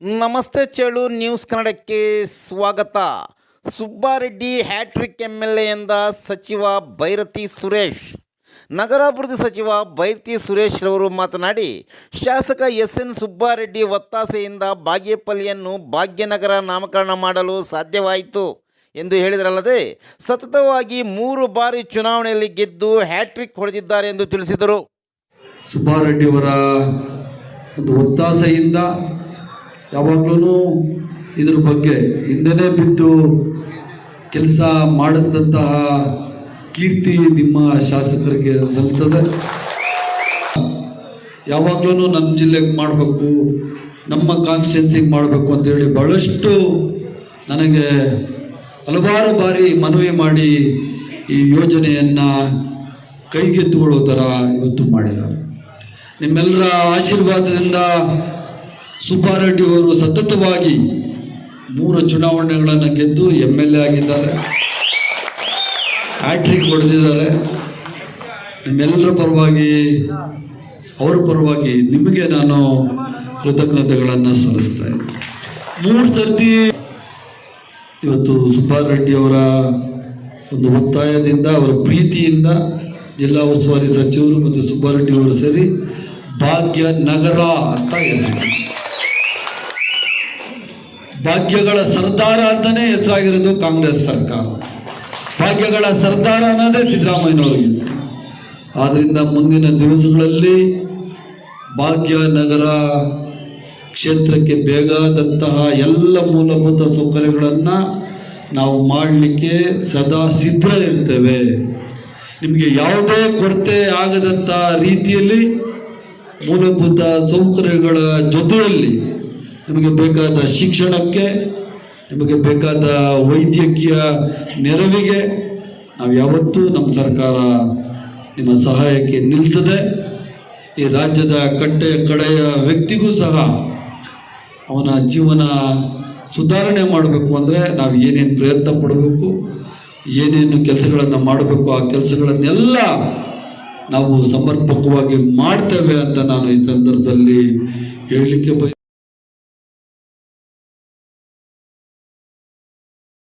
ನಮಸ್ತೆ ಚೇಳು ನ್ಯೂಸ್ ಕನ್ನಡಕ್ಕೆ ಸ್ವಾಗತ. ಸುಬ್ಬಾರೆಡ್ಡಿ ಹ್ಯಾಟ್ರಿಕ್ MLA ಎಂದ ಸಚಿವ ಬೈರತಿ ಸುರೇಶ್. ನಗರಾಭಿವೃದ್ಧಿ ಸಚಿವ ಬೈರತಿ ಸುರೇಶ್ ರವರು ಮಾತನಾಡಿ, ಶಾಸಕ SN ಸುಬ್ಬಾರೆಡ್ಡಿ ಒತ್ತಾಸೆಯಿಂದ ಬಾಗೇಪಲ್ಲಿಯನ್ನು ಭಾಗ್ಯನಗರ ನಾಮಕರಣ ಮಾಡಲು ಸಾಧ್ಯವಾಯಿತು ಎಂದು ಹೇಳಿದರಲ್ಲದೆ, ಸತತವಾಗಿ 3 ಬಾರಿ ಚುನಾವಣೆಯಲ್ಲಿ ಗೆದ್ದು ಹ್ಯಾಟ್ರಿಕ್ ಹೊಡೆದಿದ್ದಾರೆ ಎಂದು ತಿಳಿಸಿದರು. ಸುಬ್ಬಾರೆಡ್ಡಿಯವರ ಒಂದು ಒತ್ತಾಸೆಯಿಂದ ಯಾವಾಗಲೂ ಇದರ ಬಗ್ಗೆ ಹಿಂದೆನೇ ಬಿದ್ದು ಕೆಲಸ ಮಾಡಿದಂತಹ ಕೀರ್ತಿ ನಿಮ್ಮ ಶಾಸಕರಿಗೆ ಸಲ್ತದೆ. ಯಾವಾಗಲೂ ನಮ್ಮ ಜಿಲ್ಲೆಗೆ ಮಾಡಬೇಕು, ನಮ್ಮ ಕಾನ್ಸ್ಟಿಟ್ಯೂನ್ಸಿಗೆ ಮಾಡಬೇಕು ಅಂತೇಳಿ ಬಹಳಷ್ಟು ನನಗೆ ಹಲವಾರು ಬಾರಿ ಮನವಿ ಮಾಡಿ ಈ ಯೋಜನೆಯನ್ನು ಕೈಗೆತ್ತಿಕೊಳ್ಳೋ ಥರ ಇವತ್ತು ಮಾಡಿದ್ದಾರೆ. ನಿಮ್ಮೆಲ್ಲರ ಆಶೀರ್ವಾದದಿಂದ ಸುಬ್ಬಾರೆಡ್ಡಿಯವರು ಸತತವಾಗಿ 3 ಚುನಾವಣೆಗಳನ್ನು ಗೆದ್ದು MLA ಆಗಿದ್ದಾರೆ, ಹ್ಯಾಟ್ರಿಕ್ ಹೊಡೆದಿದ್ದಾರೆ. ನಿಮ್ಮೆಲ್ಲರ ಪರವಾಗಿ, ಅವರ ಪರವಾಗಿ ನಿಮಗೆ ನಾನು ಕೃತಜ್ಞತೆಗಳನ್ನು ಸಲ್ಲಿಸ್ತಾ ಇದ್ದೀನಿ. 3 ಸರ್ತಿ ಇವತ್ತು ಸುಬ್ಬಾರೆಡ್ಡಿಯವರ ಒಂದು ಒತ್ತಾಯದಿಂದ, ಅವರ ಪ್ರೀತಿಯಿಂದ ಜಿಲ್ಲಾ ಉಸ್ತುವಾರಿ ಸಚಿವರು ಮತ್ತು ಸುಬ್ಬಾರೆಡ್ಡಿಯವರು ಸೇರಿ ಭಾಗ್ಯನಗರ ಅಂತ ಹೇಳ್ತಾರೆ. ಭಾಗ್ಯಗಳ ಸರ್ದಾರ ಅಂತಾನೆ ಹೆಸರಾಗಿರೋದು ಕಾಂಗ್ರೆಸ್ ಸರ್ಕಾರ. ಭಾಗ್ಯಗಳ ಸರ್ದಾರ ಅನ್ನೋದೇ ಸಿದ್ದರಾಮಯ್ಯನವರಿಗೆ. ಆದ್ದರಿಂದ ಮುಂದಿನ ದಿವಸಗಳಲ್ಲಿ ಭಾಗ್ಯನಗರ ಕ್ಷೇತ್ರಕ್ಕೆ ಬೇಕಾದಂತಹ ಎಲ್ಲ ಮೂಲಭೂತ ಸೌಕರ್ಯಗಳನ್ನು ನಾವು ಮಾಡಲಿಕ್ಕೆ ಸದಾ ಸಿದ್ಧ ಇರ್ತೇವೆ. ನಿಮಗೆ ಯಾವುದೇ ಕೊರತೆ ಆಗದಂಥ ರೀತಿಯಲ್ಲಿ ಮೂಲಭೂತ ಸೌಕರ್ಯಗಳ ಜೊತೆಯಲ್ಲಿ ನಿಮಗೆ ಬೇಕಾದ ಶಿಕ್ಷಣಕ್ಕೆ, ನಿಮಗೆ ಬೇಕಾದ ವೈದ್ಯಕೀಯ ನೆರವಿಗೆ ನಾವು ಯಾವತ್ತೂ ನಮ್ಮ ಸರ್ಕಾರ ನಿಮ್ಮ ಸಹಾಯಕ್ಕೆ ನಿಲ್ತದೆ. ಈ ರಾಜ್ಯದ ಕಡೆಯ ವ್ಯಕ್ತಿಗೂ ಸಹ ಅವನ ಜೀವನ ಸುಧಾರಣೆ ಮಾಡಬೇಕು ಅಂದರೆ ನಾವು ಏನೇನು ಪ್ರಯತ್ನ ಪಡಬೇಕು, ಏನೇನು ಕೆಲಸಗಳನ್ನು ಮಾಡಬೇಕು, ಆ ಕೆಲಸಗಳನ್ನೆಲ್ಲ ನಾವು ಸಮರ್ಪಕವಾಗಿ ಮಾಡ್ತೇವೆ ಅಂತ ನಾನು ಈ ಸಂದರ್ಭದಲ್ಲಿ ಹೇಳಲಿಕ್ಕೆ